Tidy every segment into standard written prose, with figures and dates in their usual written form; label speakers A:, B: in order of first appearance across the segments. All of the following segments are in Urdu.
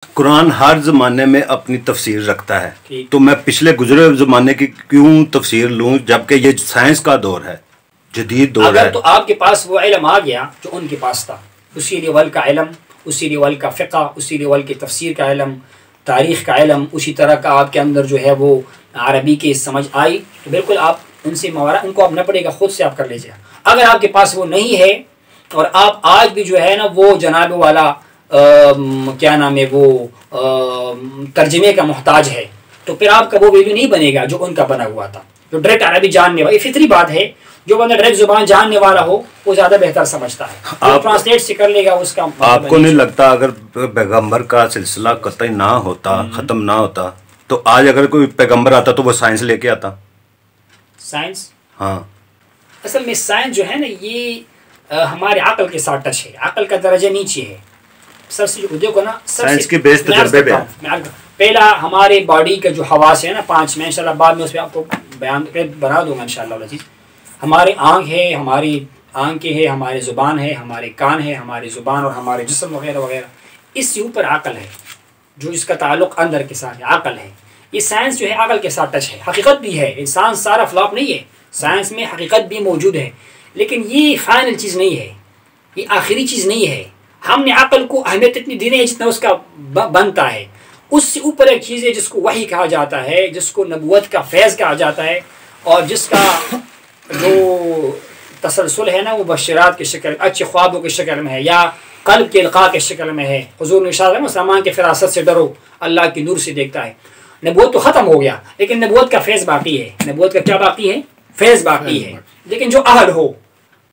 A: قرآن ہر زمانے میں اپنی تفسیر رکھتا ہے، تو میں پچھلے گزرے زمانے کی کیوں تفسیر لوں جبکہ یہ سائنس کا دور ہے، جدید دور ہے؟
B: اگر تو آپ کے پاس وہ علم آ گیا جو ان کے پاس تھا، اسی لیول کا علم، اسی لیول کا فقہ، اسی لیول کی تفسیر کا علم، تاریخ کا علم، اسی طرح کا آپ کے اندر جو ہے وہ عربی کی سمجھ آئی، تو بالکل آپ ان سے موارا ان کو آپ نہ پڑے گا، خود سے آپ کر لیجیے۔ اگر آپ کے پاس وہ نہیں ہے اور آپ آج بھی جو ہے نا وہ جناب والا کیا نام ہے وہ ترجمے کا محتاج ہے، تو پھر آپ کا وہ ویلیو نہیں بنے گا جو ان کا بنا ہوا تھا، جو ڈائریکٹ عربی جاننے والا۔ یہ فطری بات ہے، جو بندہ ڈائریکٹ زبان جاننے والا ہو وہ زیادہ بہتر سمجھتا ہے، جو ٹرانسلیٹ سے کر لے گا اس کا۔
A: آپ کو نہیں لگتا اگر پیغمبر کا سلسلہ قطعی نہ ہوتا، ختم نہ ہوتا، تو آج اگر کوئی پیغمبر آتا تو وہ سائنس لے کے آتا؟
B: سائنس،
A: ہاں،
B: اصل میں سائنس جو ہے نا یہ ہمارے عقل کے ساتھ ٹچ ہے، عقل کا درجہ نیچے ہے۔ سب سے جو دیکھو نا،
A: سائنس کی بیس تجربے پہ
B: پہلا ہمارے باڈی کا جو حواس ہے نا 5 میں، انشاءاللہ بعد میں اس پہ آپ کو بیان بنا دوں گا انشاءاللہ العزیز۔ ہمارے آنکھ ہے، ہماری آنکھیں ہے، ہمارے زبان ہے، ہمارے کان ہے، ہماری زبان اور ہمارے جسم وغیرہ وغیرہ، اس سے اوپر عقل ہے جو اس کا تعلق اندر کے ساتھ ہے، عقل ہے۔ یہ سائنس جو ہے عقل کے ساتھ ٹچ ہے، حقیقت بھی ہے، انسان سارا فلاپ نہیں ہے، سائنس میں حقیقت بھی موجود ہے، لیکن یہ فائنل چیز نہیں ہے، یہ آخری چیز نہیں ہے۔ ہم نے عقل کو اہمیت اتنی دینی ہے جتنا اس کا بنتا ہے۔ اس سے اوپر ایک چیز ہے جس کو وحی کہا جاتا ہے، جس کو نبوت کا فیض کہا جاتا ہے، اور جس کا جو تسلسل ہے نا وہ بشرات کی شکل، اچھے خوابوں کی شکل میں ہے، یا قلب کے القاء کی شکل میں ہے۔ حضور نے ارشاد فرمایا مسلمان کی فراست سے ڈرو، اللہ کی نور سے دیکھتا ہے۔ نبوت تو ختم ہو گیا لیکن نبوت کا فیض باقی ہے۔ نبوت کا کیا باقی ہے؟ فیض باقی ہے۔ لیکن جو اہل ہو،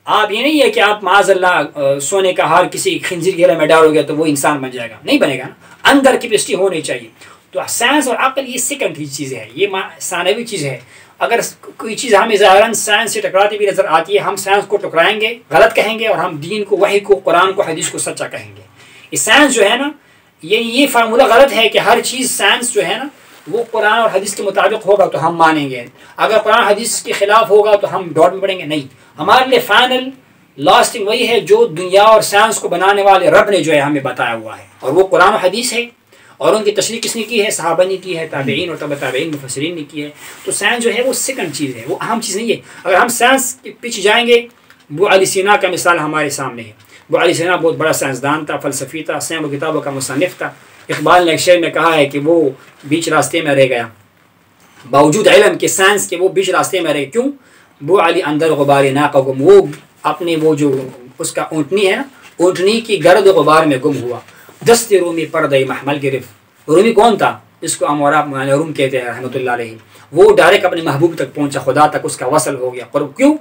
B: آپ یہ نہیں ہے کہ آپ معاذ اللہ سونے کا ہار کسی خنزیر کے گلے میں ڈالو گے تو وہ انسان بن جائے گا، نہیں بنے گا نا، اندر کیپیسٹی ہونی چاہیے۔ تو سائنس اور عقل یہ سیکنڈ چیز ہے، یہ ثانوی چیز ہے۔ اگر کوئی چیز ہمیں ظاہراً سائنس سے ٹکراتی ہوئی نظر آتی ہے، ہم سائنس کو ٹکرائیں گے، غلط کہیں گے، اور ہم دین کو، وحی کو، قرآن کو، حدیث کو سچا کہیں گے۔ یہ سائنس جو ہے نا، یہ فارمولہ غلط ہے کہ ہر چیز سائنس جو ہے نا وہ قرآن اور حدیث کے مطابق ہوگا تو ہم مانیں گے، اگر قرآن حدیث کے خلاف ہوگا تو ہم ڈاٹ میں پڑیں گے۔ نہیں، ہمارے لیے فائنل لاسٹنگ وہی ہے جو دنیا اور سائنس کو بنانے والے رب نے جو ہے ہمیں بتایا ہوا ہے، اور وہ قرآن و حدیث ہے، اور ان کی تشریح کس نے کی ہے؟ صحابہ نے کی ہے، تابعین اور تبع تابعین مفسرین نے کی ہے۔ تو سائنس جو ہے وہ سیکنڈ چیز ہے، وہ اہم چیز نہیں ہے۔ اگر ہم سائنس کے پیچھے جائیں گے، ابو علی سینا کا مثال ہمارے سامنے ہے۔ ابو علی سینا بہت بڑا سائنسدان تھا، فلسفی تھا، سینکڑوں کتابوں کا مصنف تھا۔ اقبال نے ایک شعر میں کہا ہے کہ وہ بیچ راستے میں رہ گیا، باوجود علم کے سائنس کے وہ بیچ راستے میں رہ گیا۔ کیوں؟ ابو علی اندر غبار ناقہ گم، وہ اپنے وہ جو اس کا اونٹنی ہے نا، اونٹنی کی گرد و غبار میں گم ہوا۔ دست رومی پردہ محمل گرفت۔ رومی کون تھا؟ جس کو امورا روم کہتے ہیں رحمۃ اللہ علیہ۔ وہ ڈائریکٹ اپنے محبوب تک پہنچا، خدا تک اس کا وصل ہو گیا۔ پر کیوں؟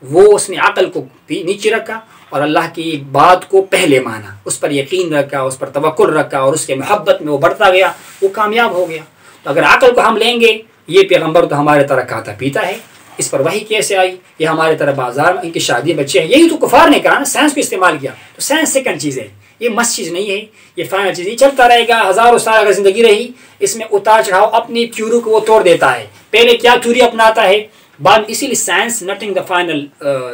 B: وہ اس نے عقل کو نیچے رکھا اور اللہ کی بات کو پہلے مانا، اس پر یقین رکھا، اس پر توکل رکھا، اور اس کے محبت میں وہ بڑھتا گیا، وہ کامیاب ہو گیا۔ تو اگر عقل کو ہم لیں گے، یہ پیغمبر تو ہمارے طرح کھاتا پیتا ہے، اس پر وحی کیسے آئی؟ یہ ہمارے طرح بازار میں ان کی شادی بچے ہیں، یہی تو کفار نے کہا نا، سائنس کو استعمال کیا۔ تو سائنس سیکنڈ چیز ہے، یہ مست چیز نہیں ہے، یہ فائنل چیز ہے۔ چلتا رہے گا ہزاروں سال اگر زندگی رہی، اس میں اتار چڑھاؤ، اپنی تھیوری کو وہ توڑ دیتا ہے، پہلے کیا تھیوری اپناتا ہے بعد میں۔ اسی لیے science nothing the final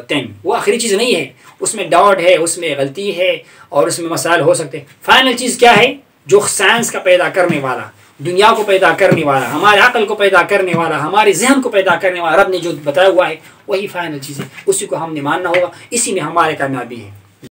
B: thing, وہ آخری چیز نہیں ہے، اس میں ڈاؤٹ ہے، اس میں غلطی ہے، اور اس میں مسائل ہو سکتے ہیں۔ فائنل چیز کیا ہے؟ جو سائنس کا پیدا کرنے والا، دنیا کو پیدا کرنے والا، ہمارے عقل کو پیدا کرنے والا، ہمارے ذہن کو پیدا کرنے والا رب نے جو بتایا ہوا ہے، وہی فائنل چیز ہے، اسی کو ہم نے ماننا ہوگا، اسی میں ہمارے کامیابی ہے۔